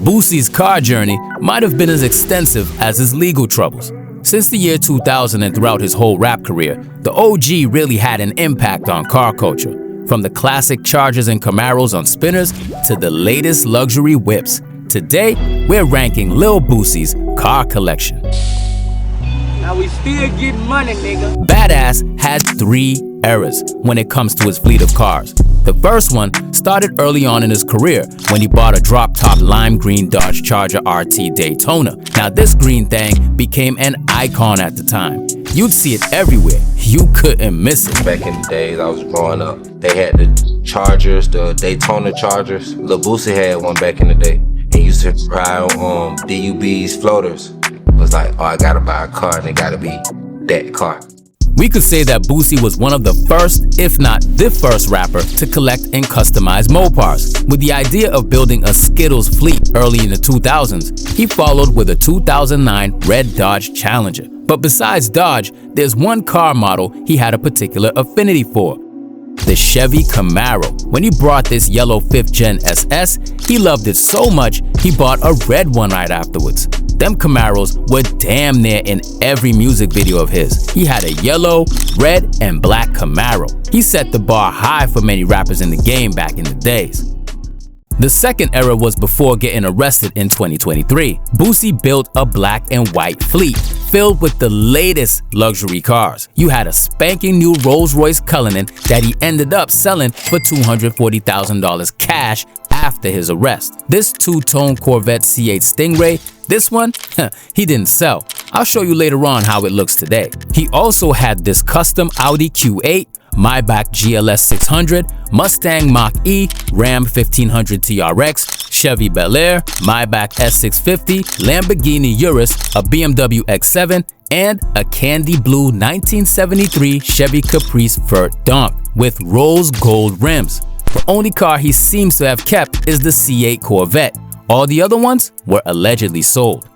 Boosie's car journey might have been as extensive as his legal troubles. Since the year 2000 and throughout his whole rap career, the OG really had an impact on car culture. From the classic Chargers and Camaros on spinners to the latest luxury whips. Today, we're ranking Lil Boosie's car collection. Now we still getting money, nigga. Badass had 3 eras when it comes to his fleet of cars. The first one started early on in his career when he bought a drop-top lime green Dodge Charger RT Daytona. Now this green thing became an icon at the time. You'd see it everywhere. You couldn't miss it. Back in the days I was growing up, they had the Chargers, the Daytona Chargers. Lil Boosie had one back in the day. He used to ride on DUB's floaters. It was like, oh, I gotta buy a car and it gotta be that car. We could say that Boosie was one of the first, if not the first rapper to collect and customize Mopars. With the idea of building a Skittles fleet early in the 2000s, he followed with a 2009 red Dodge Challenger. But besides Dodge, there's one car model he had a particular affinity for. The Chevy Camaro. When he brought this yellow 5th Gen SS, he loved it so much he bought a red one right afterwards. Them Camaros were damn near in every music video of his. He had a yellow, red, and black Camaro. He set the bar high for many rappers in the game back in the days. The second era was before getting arrested in 2023. Boosie built a black and white fleet filled with the latest luxury cars. You had a spanking new Rolls-Royce Cullinan that he ended up selling for $240,000 cash after his arrest. This two-tone Corvette C8 Stingray, this one, he didn't sell. I'll show you later on how it looks today. He also had this custom Audi Q8, Maybach GLS 600, Mustang Mach-E, Ram 1500 TRX, Chevy Bel Air, Maybach S650, Lamborghini Urus, a BMW X7, and a candy blue 1973 Chevy Caprice Vert Donk with rose gold rims. The only car he seems to have kept is the C8 Corvette. All the other ones were allegedly sold.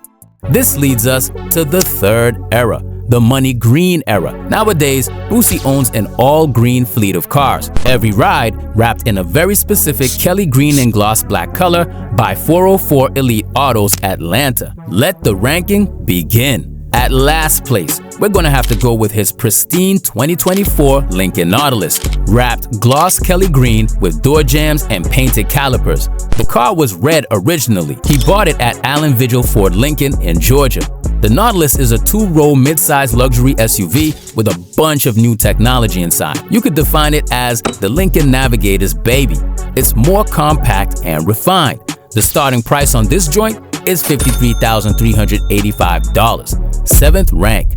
This leads us to the third era, the money green era. Nowadays, Boosie owns an all-green fleet of cars. Every ride wrapped in a very specific Kelly green and gloss black color by 404 Elite Autos Atlanta. Let the ranking begin. At last place, we're gonna have to go with his pristine 2024 Lincoln Nautilus, wrapped gloss Kelly green with door jambs and painted calipers. The car was red originally. He bought it at Allen Vigil Ford Lincoln in Georgia. The Nautilus is a 2-row mid-size luxury SUV with a bunch of new technology inside. You could define it as the Lincoln Navigator's baby. It's more compact and refined. The starting price on this joint is $53,385, 7th rank.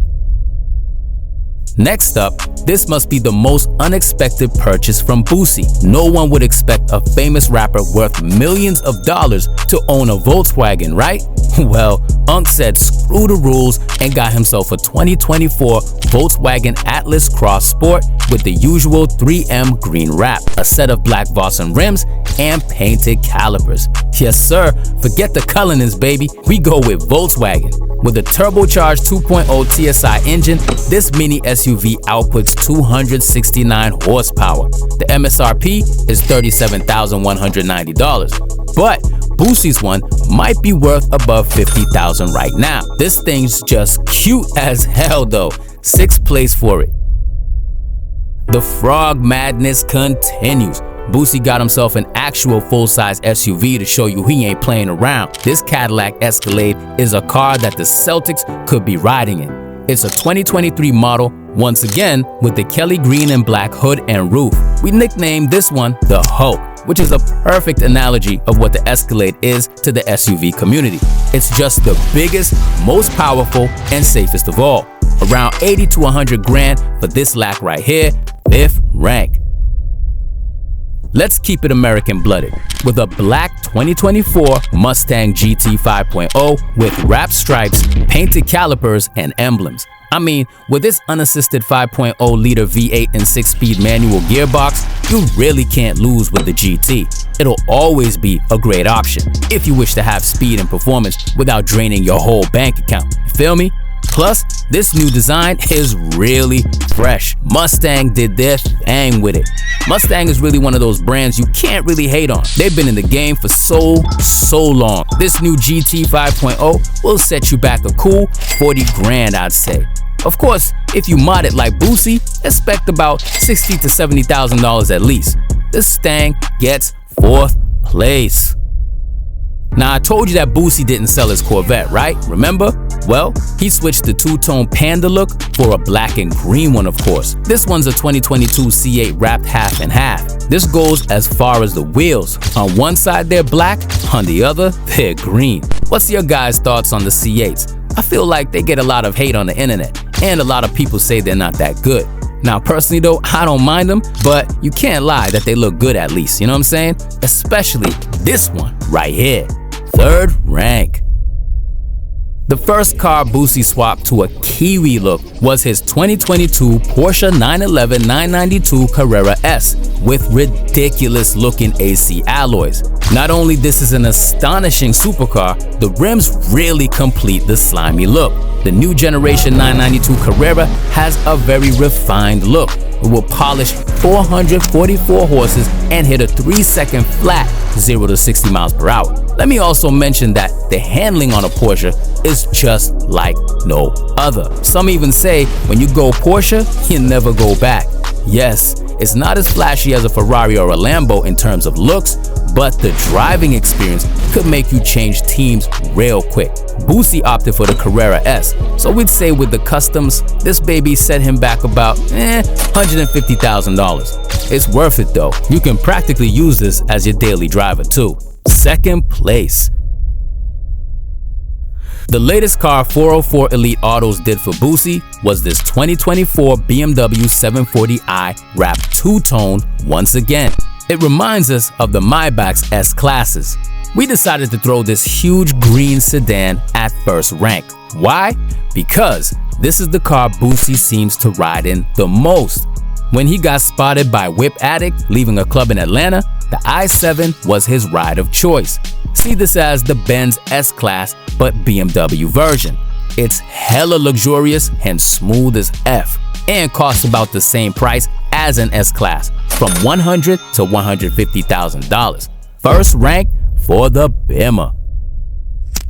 Next up, this must be the most unexpected purchase from Boosie. No one would expect a famous rapper worth millions of dollars to own a Volkswagen, right? Well, Unc said screw the rules and got himself a 2024 Volkswagen Atlas Cross Sport with the usual 3M green wrap, a set of black Vossen rims, and painted calipers. Yes sir, forget the Cullinans baby, we go with Volkswagen. With a turbocharged 2.0 TSI engine, this mini SUV outputs 269 horsepower. The MSRP is $37,190. But Boosie's one might be worth above $50,000 right now. This thing's just cute as hell though. 6th place for it. The frog madness continues. Boosie got himself an actual full-size SUV to show you he ain't playing around. This Cadillac Escalade is a car that the Celtics could be riding in. It's a 2023 model, once again with the Kelly green and black hood and roof. We nicknamed this one the Hulk, which is a perfect analogy of what the Escalade is to the SUV community. It's just the biggest, most powerful, and safest of all. Around 80 to 100 grand for this lack right here, 5th rank. Let's keep it American blooded with a black 2024 Mustang GT 5.0 with wrapped stripes, painted calipers, and emblems. I mean, with this unassisted 5.0-liter V8 and 6-speed manual gearbox, you really can't lose with the GT. It'll always be a great option if you wish to have speed and performance without draining your whole bank account. You feel me? Plus, this new design is really fresh. Mustang did their thing with it. Mustang is really one of those brands you can't really hate on. They've been in the game for so long. This new GT 5.0 will set you back a cool 40 grand, I'd say. Of course, if you mod it like Boosie, expect about $60,000 to $70,000 at least. The Stang gets 4th place. Now, I told you that Boosie didn't sell his Corvette, right? Remember? Well, he switched the two-tone Panda look for a black and green one, of course. This one's a 2022 C8 wrapped half and half. This goes as far as the wheels. On one side, they're black. On the other, they're green. What's your guys' thoughts on the C8s? I feel like they get a lot of hate on the internet, and a lot of people say they're not that good. Now, personally though, I don't mind them, but you can't lie that they look good at least, you know what I'm saying? Especially this one right here, 3rd rank. The first car Boosie swapped to a Kiwi look was his 2022 Porsche 911 992 Carrera S with ridiculous looking AC alloys. Not only this is an astonishing supercar, the rims really complete the slimy look. The new generation 992 Carrera has a very refined look. It will polish 444 horses and hit a 3-second flat 0 to 60 miles per hour. Let me also mention that the handling on a Porsche is just like no other. Some even say when you go Porsche, you never go back. Yes, it's not as flashy as a Ferrari or a Lambo in terms of looks, but the driving experience could make you change teams real quick. Boosie opted for the Carrera S, so we'd say with the customs, this baby set him back about $150,000. It's worth it though. You can practically use this as your daily driver too. 2nd place. The latest car 404 Elite Autos did for Boosie was this 2024 BMW 740i wrapped two-tone once again. It reminds us of the Maybach's S-Classes. We decided to throw this huge green sedan at 1st rank. Why? Because this is the car Boosie seems to ride in the most. When he got spotted by Whip Addict leaving a club in Atlanta, the i7 was his ride of choice. See this as the Benz S-Class but BMW version. It's hella luxurious and smooth as F, and costs about the same price as an S-Class, from $100,000 to $150,000. 1st rank for the Bimmer.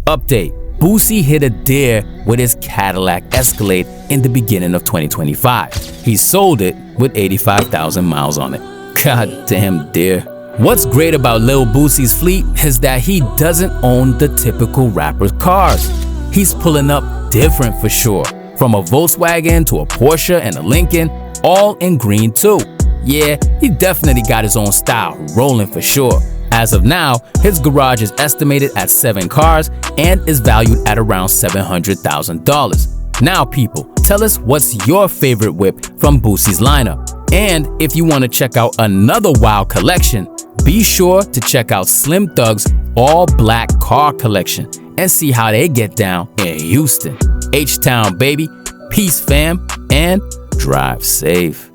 Update: Boosie hit a deer with his Cadillac Escalade in the beginning of 2025. He sold it with 85,000 miles on it. God damn deer. What's great about Lil Boosie's fleet is that he doesn't own the typical rapper's cars. He's pulling up different for sure. From a Volkswagen to a Porsche and a Lincoln, all in green too. Yeah, he definitely got his own style rolling for sure. As of now, his garage is estimated at 7 cars and is valued at around $700,000. Now people, tell us what's your favorite whip from Boosie's lineup. And if you want to check out another wild collection, be sure to check out Slim Thug's all-black car collection and see how they get down in Houston. H-Town baby, peace fam, and drive safe.